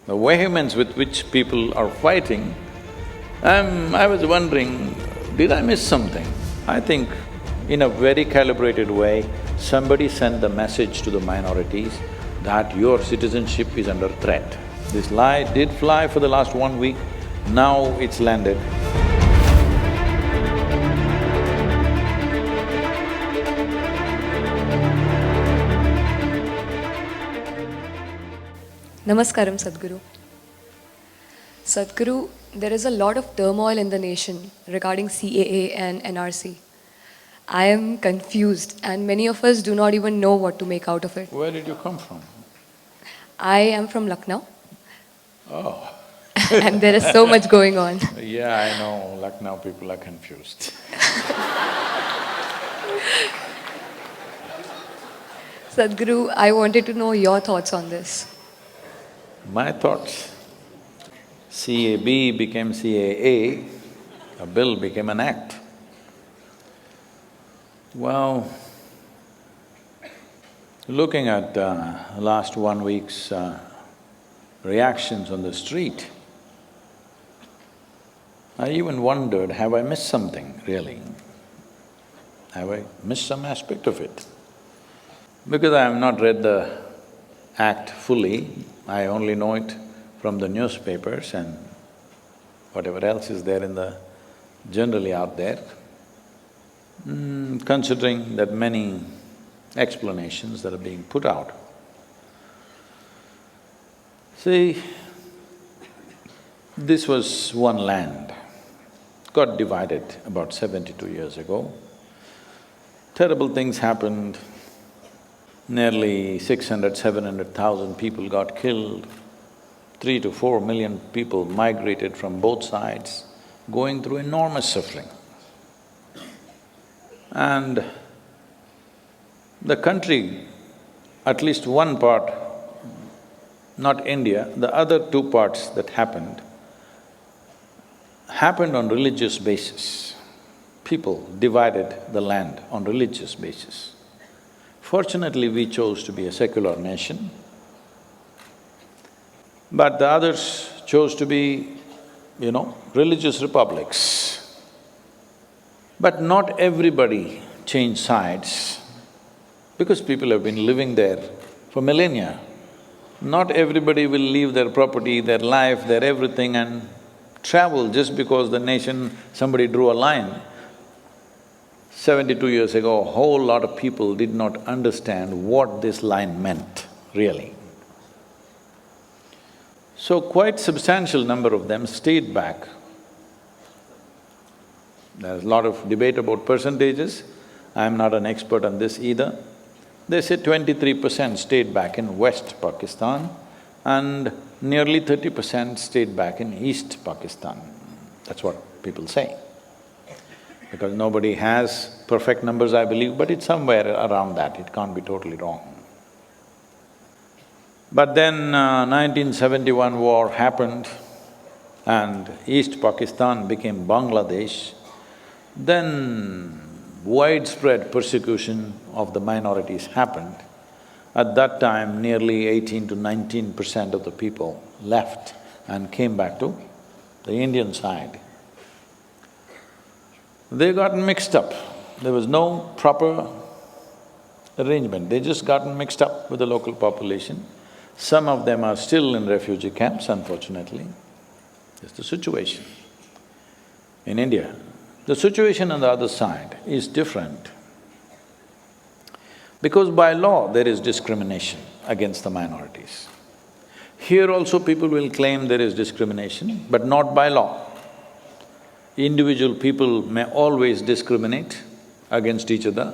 The vehemence with which people are fighting, I was wondering, did I miss something? I think in a very calibrated way, somebody sent the message to the minorities that your citizenship is under threat. This lie did fly for the last 1 week, now it's landed. Namaskaram, Sadhguru. Sadhguru, there is a lot of turmoil in the nation regarding CAA and NRC. I am confused and many of us do not even know what to make out of it. Where did you come from? I am from Lucknow. Oh. And there is so much going on. Yeah, I know, Lucknow people are confused. Sadhguru, I wanted to know your thoughts on this. My thoughts, CAB became CAA, a bill became an act. Well, looking at last 1 week's reactions on the street, I even wondered, have I missed something really? Have I missed some aspect of it? Because I have not read the act fully, I only know it from the newspapers and whatever else is there in the… generally out there. Considering that many explanations that are being put out. See, this was one land, got divided about 72 years ago. Terrible things happened, nearly 600, 700,000 people got killed, 3 to 4 million people migrated from both sides, going through enormous suffering. And the country, at least one part, not India, the other two parts that happened on religious basis. People divided the land on religious basis. Fortunately, we chose to be a secular nation, but the others chose to be, religious republics. But not everybody changed sides, because people have been living there for millennia. Not everybody will leave their property, their life, their everything and travel just because the nation… somebody drew a line. 72 years ago, a whole lot of people did not understand what this line meant, really. So quite substantial number of them stayed back. There's a lot of debate about percentages, I'm not an expert on this either. They say 23% stayed back in West Pakistan and nearly 30% stayed back in East Pakistan. That's what people say. Because nobody has perfect numbers, I believe, but it's somewhere around that, it can't be totally wrong. But then 1971 war happened and East Pakistan became Bangladesh. Then widespread persecution of the minorities happened. At that time, nearly 18 to 19% of the people left and came back to the Indian side. They got mixed up, there was no proper arrangement, they just gotten mixed up with the local population. Some of them are still in refugee camps, unfortunately. That's the situation in India. The situation on the other side is different. Because by law there is discrimination against the minorities. Here also people will claim there is discrimination, but not by law. Individual people may always discriminate against each other,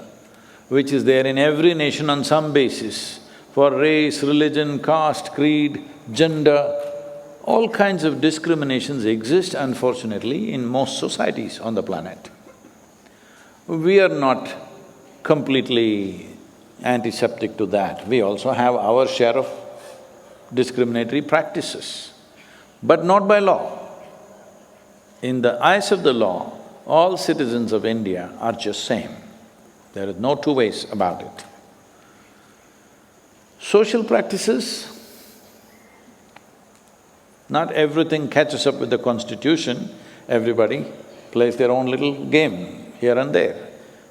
which is there in every nation on some basis, for race, religion, caste, creed, gender, all kinds of discriminations exist, unfortunately, in most societies on the planet. We are not completely antiseptic to that, we also have our share of discriminatory practices, but not by law. In the eyes of the law, all citizens of India are just same. There is no two ways about it. Social practices, Not everything catches up with the constitution, everybody plays their own little game here and there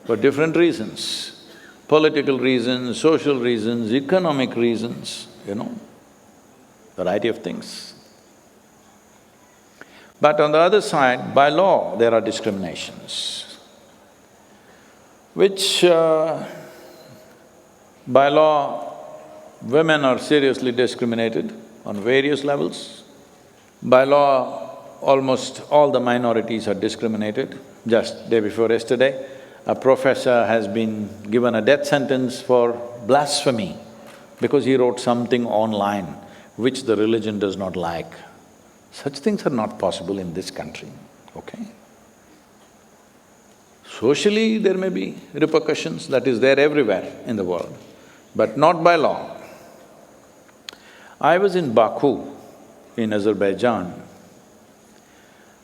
for different reasons. Political reasons, social reasons, economic reasons, variety of things. But on the other side, by law, there are discriminations, which by law, women are seriously discriminated on various levels. By law, almost all the minorities are discriminated. Just day before yesterday, a professor has been given a death sentence for blasphemy because he wrote something online which the religion does not like. Such things are not possible in this country, okay? Socially, there may be repercussions, that is there everywhere in the world, but not by law. I was in Baku, in Azerbaijan.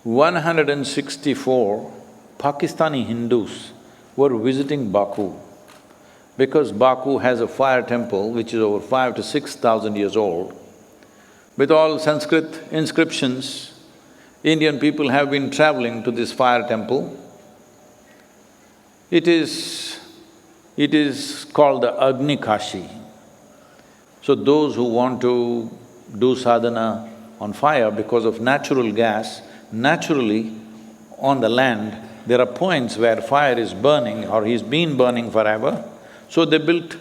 164 Pakistani Hindus were visiting Baku because Baku has a fire temple which is over 5,000 to 6,000 years old. With all Sanskrit inscriptions, Indian people have been traveling to this fire temple. It is called the Agni Kashi. So those who want to do sadhana on fire because of natural gas, naturally on the land, there are points where fire is burning or is been burning forever. So they built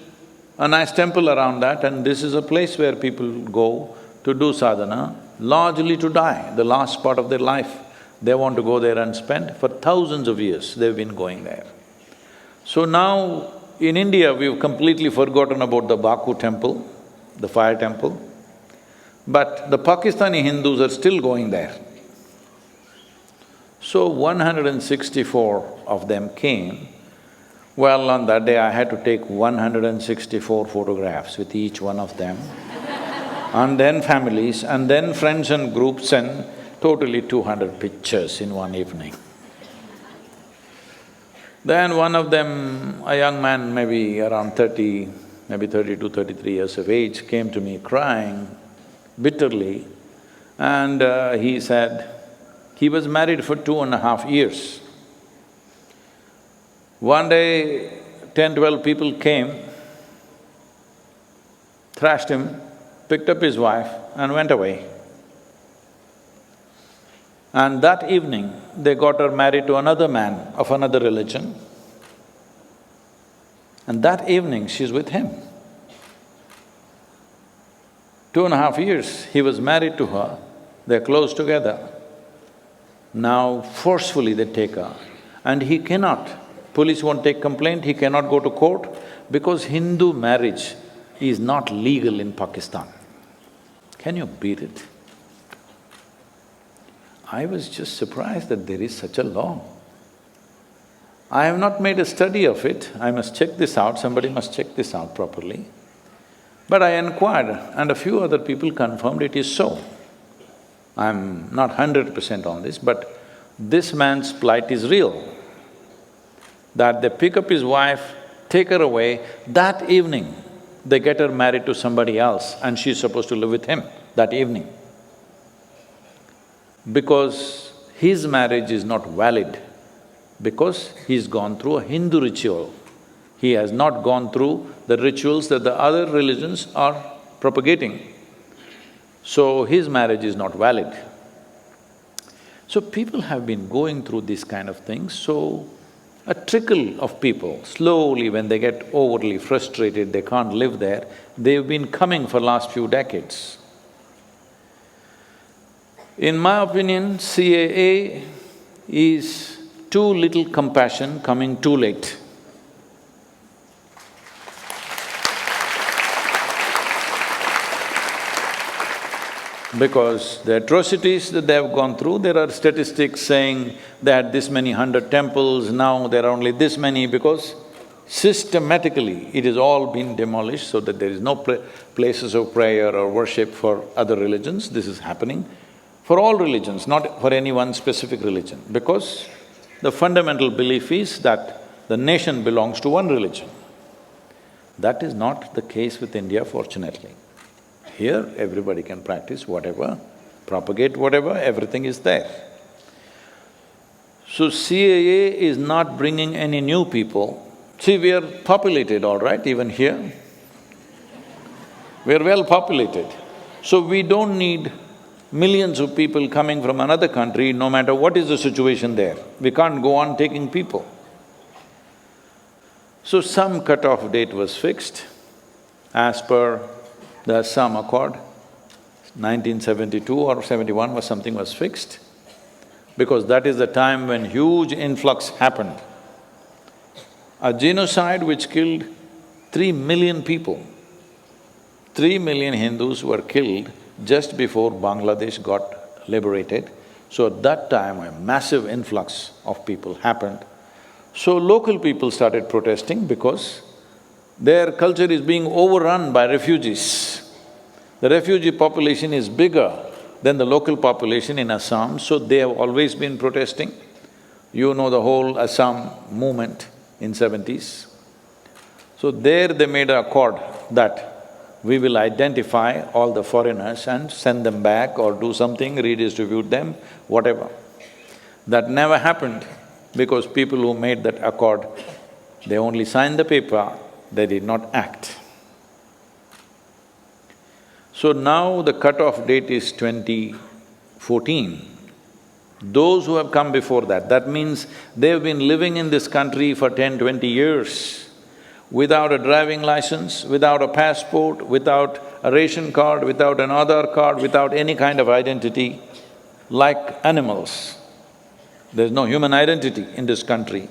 a nice temple around that, and this is a place where people go to do sadhana, largely to die, the last part of their life. They want to go there and spend. For thousands of years, they've been going there. So now, in India, we've completely forgotten about the Baku temple, the fire temple, but the Pakistani Hindus are still going there. So 164 of them came. Well, on that day I had to take 164 photographs with each one of them, and then families, and then friends and groups, and totally 200 pictures in one evening. Then one of them, a young man, maybe around 30, maybe 32, 33 years of age, came to me crying bitterly, and he said, he was married for 2.5 years. One day, 10, 12 people came, thrashed him, picked up his wife and went away. And that evening, they got her married to another man of another religion. And that evening, she's with him. 2.5 years, he was married to her, they're close together. Now forcefully they take her, and he cannot, police won't take complaint, he cannot go to court because Hindu marriage is not legal in Pakistan. Can you beat it? I was just surprised that there is such a law. I have not made a study of it, I must check this out, somebody must check this out properly. But I inquired and a few other people confirmed it is so. I'm not 100% on this, but this man's plight is real. That they pick up his wife, take her away, that evening they get her married to somebody else and she's supposed to live with him that evening. Because his marriage is not valid, because he's gone through a Hindu ritual. He has not gone through the rituals that the other religions are propagating. So his marriage is not valid. So people have been going through these kind of things, so a trickle of people, slowly when they get overly frustrated, they can't live there, they've been coming for last few decades. In my opinion, CAA is too little compassion coming too late. Because the atrocities that they have gone through, there are statistics saying they had this many 100 temples, now there are only this many, because systematically it has all been demolished so that there is no places of prayer or worship for other religions. This is happening for all religions, not for any one specific religion, because the fundamental belief is that the nation belongs to one religion. That is not the case with India, fortunately. Here, everybody can practice whatever propagate whatever, everything is there. So CAA is not bringing any new people. See, we are populated, all right, even here. We are well populated. So we don't need millions of people coming from another country, no matter what is the situation there. We can't go on taking people. So some cut-off date was fixed as per the Assam Accord, 1972 or 71 was something was fixed, because that is the time when huge influx happened. A genocide which killed 3 million people. 3 million Hindus were killed just before Bangladesh got liberated. So at that time, a massive influx of people happened. So local people started protesting because their culture is being overrun by refugees. The refugee population is bigger than the local population in Assam, so they have always been protesting. You know the whole Assam movement in 70s. So there they made an accord that we will identify all the foreigners and send them back or do something, redistribute them, whatever. That never happened because people who made that accord, they only signed the paper, they did not act. So now the cut-off date is 2014. Those who have come before that, that means they've been living in this country for 10, 20 years without a driving license, without a passport, without a ration card, without an Aadhaar card, without any kind of identity, like animals. There's no human identity in this country.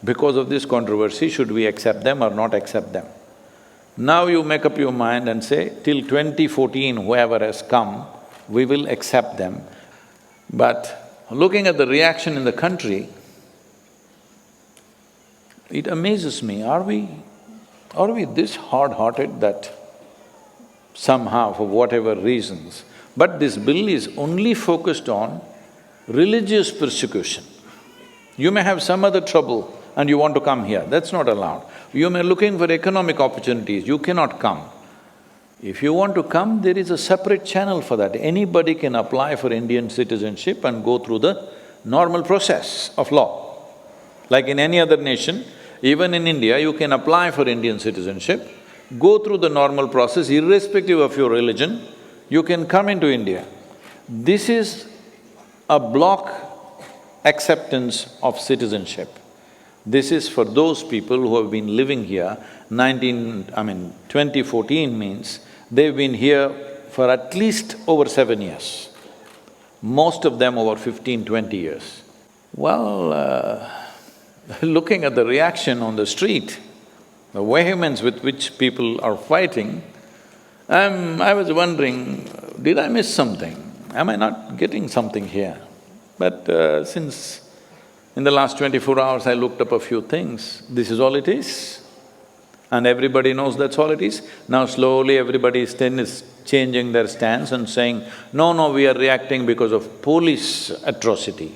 Because of this controversy, should we accept them or not accept them? Now you make up your mind and say, till 2014, whoever has come, we will accept them. But looking at the reaction in the country, it amazes me, are we this hard-hearted that somehow, for whatever reasons, but this bill is only focused on religious persecution. You may have some other trouble and you want to come here, that's not allowed. You may be looking for economic opportunities, you cannot come. If you want to come, there is a separate channel for that. Anybody can apply for Indian citizenship and go through the normal process of law. Like in any other nation, even in India, you can apply for Indian citizenship, go through the normal process irrespective of your religion, you can come into India. This is a block acceptance of citizenship. This is for those people who have been living here. 2014 means they've been here for at least over 7 years. Most of them over 15, 20 years. Well, looking at the reaction on the street, the vehemence with which people are fighting, I was wondering, did I miss something? Am I not getting something here? But since in the last 24 hours I looked up a few things, this is all it is. And everybody knows that's all it is. Now slowly everybody is changing their stance and saying, no, we are reacting because of police atrocity.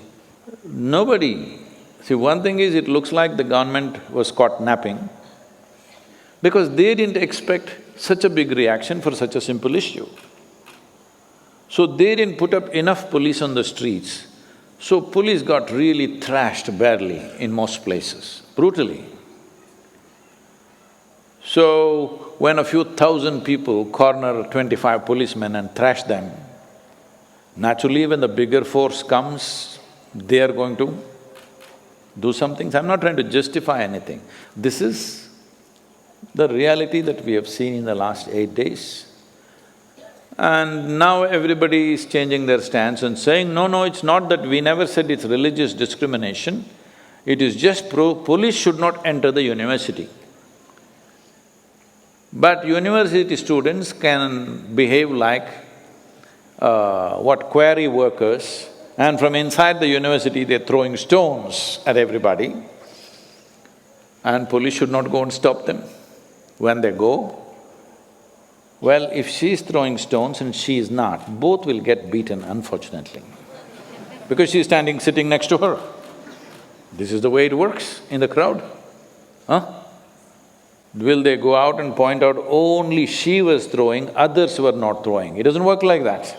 Nobody… See, one thing is, it looks like the government was caught napping because they didn't expect such a big reaction for such a simple issue. So they didn't put up enough police on the streets. So police got really thrashed badly in most places, brutally. So when a few thousand people corner 25 policemen and thrash them, naturally when the bigger force comes, they are going to do some things. I'm not trying to justify anything. This is the reality that we have seen in the last 8 days. And now everybody is changing their stance and saying, no, it's not that, we never said it's religious discrimination, it is just police should not enter the university. But university students can behave like quarry workers, and from inside the university they're throwing stones at everybody, and police should not go and stop them. When they go, well, if she's throwing stones and she is not, both will get beaten, unfortunately, because she's sitting next to her. This is the way it works in the crowd, huh? Will they go out and point out only she was throwing, others were not throwing? It doesn't work like that.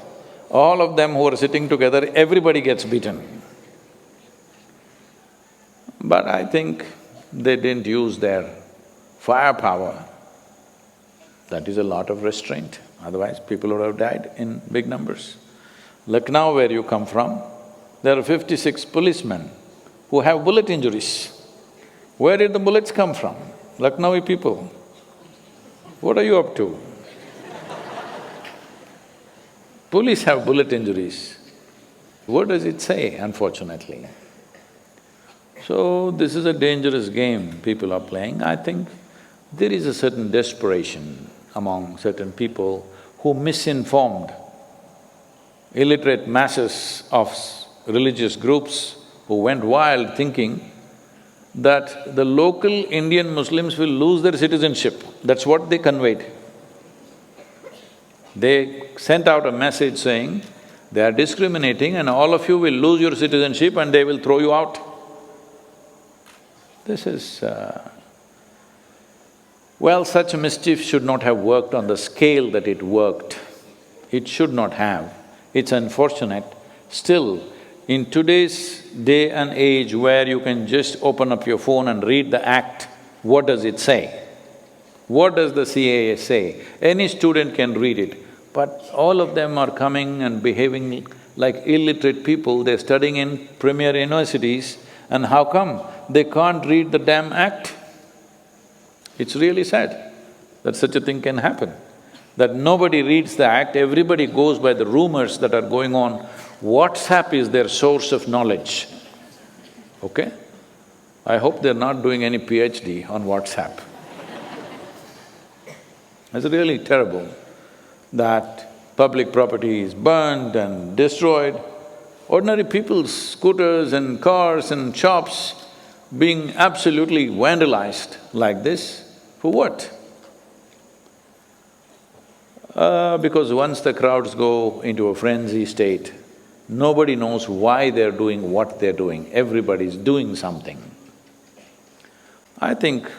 All of them who are sitting together, everybody gets beaten. But I think they didn't use their firepower. That is a lot of restraint, otherwise people would have died in big numbers. Lucknow, where you come from, there are 56 policemen who have bullet injuries. Where did the bullets come from? Lucknowi people. What are you up to? Police have bullet injuries. What does it say, unfortunately? So, this is a dangerous game people are playing. I think there is a certain desperation among certain people who misinformed illiterate masses of religious groups who went wild thinking that the local Indian Muslims will lose their citizenship. That's what they conveyed. They sent out a message saying, they are discriminating and all of you will lose your citizenship and they will throw you out. This is… well, such mischief should not have worked on the scale that it worked. It should not have. It's unfortunate. Still, in today's day and age where you can just open up your phone and read the act, what does it say? What does the CAA say? Any student can read it, but all of them are coming and behaving like illiterate people. They're studying in premier universities, and how come they can't read the damn act? It's really sad that such a thing can happen, that nobody reads the act, everybody goes by the rumors that are going on. WhatsApp is their source of knowledge, okay? I hope they're not doing any PhD on WhatsApp. It's really terrible that public property is burned and destroyed. Ordinary people's scooters and cars and shops being absolutely vandalized like this, for what? Because once the crowds go into a frenzy state, nobody knows why they're doing what they're doing, everybody's doing something. I think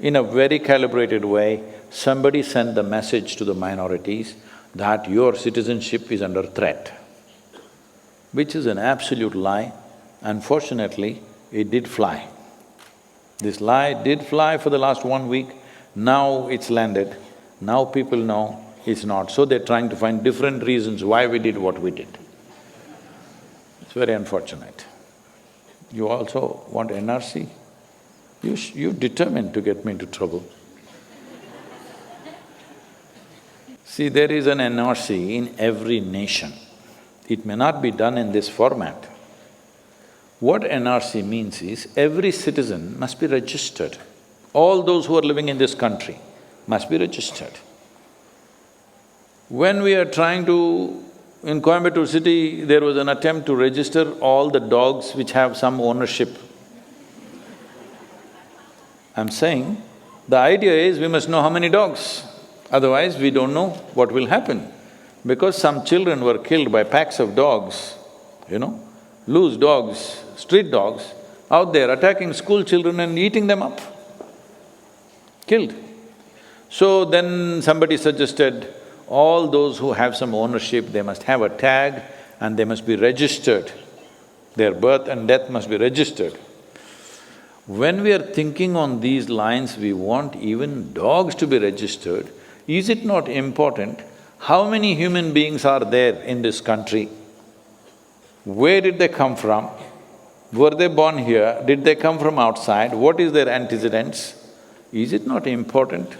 in a very calibrated way, somebody sent the message to the minorities that your citizenship is under threat, which is an absolute lie. Unfortunately, it did fly. This lie did fly for the last 1 week, now it's landed, now people know it's not, so they're trying to find different reasons why we did what we did. It's very unfortunate. You also want NRC? You're determined to get me into trouble. See, there is an NRC in every nation. It may not be done in this format. What NRC means is, every citizen must be registered. All those who are living in this country must be registered. When we are trying to… in Coimbatore city, there was an attempt to register all the dogs which have some ownership. I'm saying, the idea is we must know how many dogs, otherwise we don't know what will happen. Because some children were killed by packs of dogs, loose dogs, street dogs, out there attacking school children and eating them up, killed. So then somebody suggested, all those who have some ownership, they must have a tag and they must be registered. Their birth and death must be registered. When we are thinking on these lines, we want even dogs to be registered. Is it not important how many human beings are there in this country? Where did they come from? Were they born here? Did they come from outside? What is their antecedents? Is it not important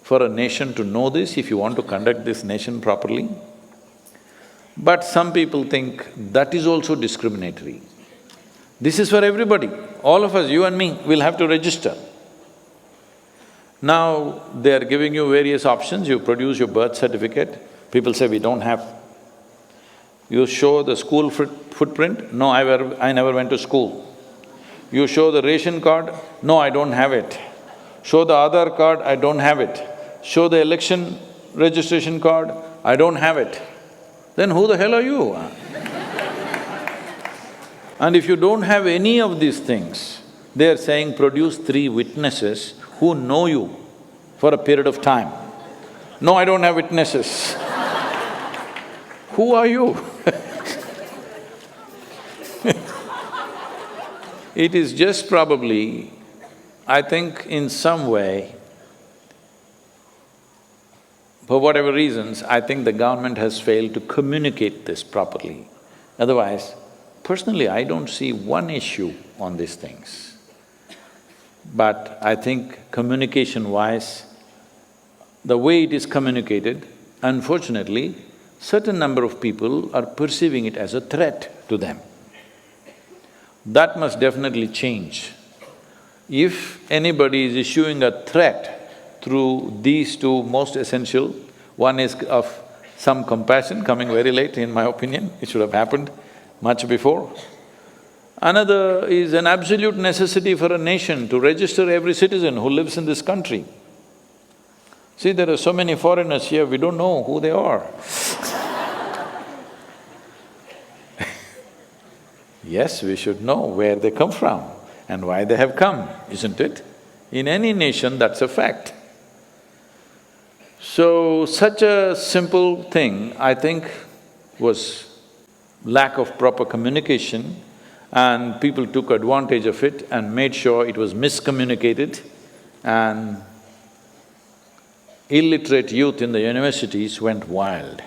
for a nation to know this if you want to conduct this nation properly? But some people think that is also discriminatory. This is for everybody. All of us, you and me, will have to register. Now, they're giving you various options, you produce your birth certificate, people say we don't have. You show the school footprint, no, I never went to school. You show the ration card, no, I don't have it. Show the Aadhaar card, I don't have it. Show the election registration card, I don't have it. Then who the hell are you? And if you don't have any of these things, they're saying produce 3 witnesses who know you for a period of time. No, I don't have witnesses. Who are you? It is just probably, I think in some way, for whatever reasons, I think the government has failed to communicate this properly. Otherwise, personally, I don't see one issue on these things. But I think communication-wise, the way it is communicated, unfortunately, certain number of people are perceiving it as a threat to them. That must definitely change. If anybody is issuing a threat through these two most essential, one is of some compassion, coming very late in my opinion, it should have happened much before. Another is an absolute necessity for a nation to register every citizen who lives in this country. See, there are so many foreigners here, we don't know who they are. Yes, we should know where they come from and why they have come, isn't it? In any nation, that's a fact. So, such a simple thing, I think, was lack of proper communication, and people took advantage of it and made sure it was miscommunicated, and illiterate youth in the universities went wild.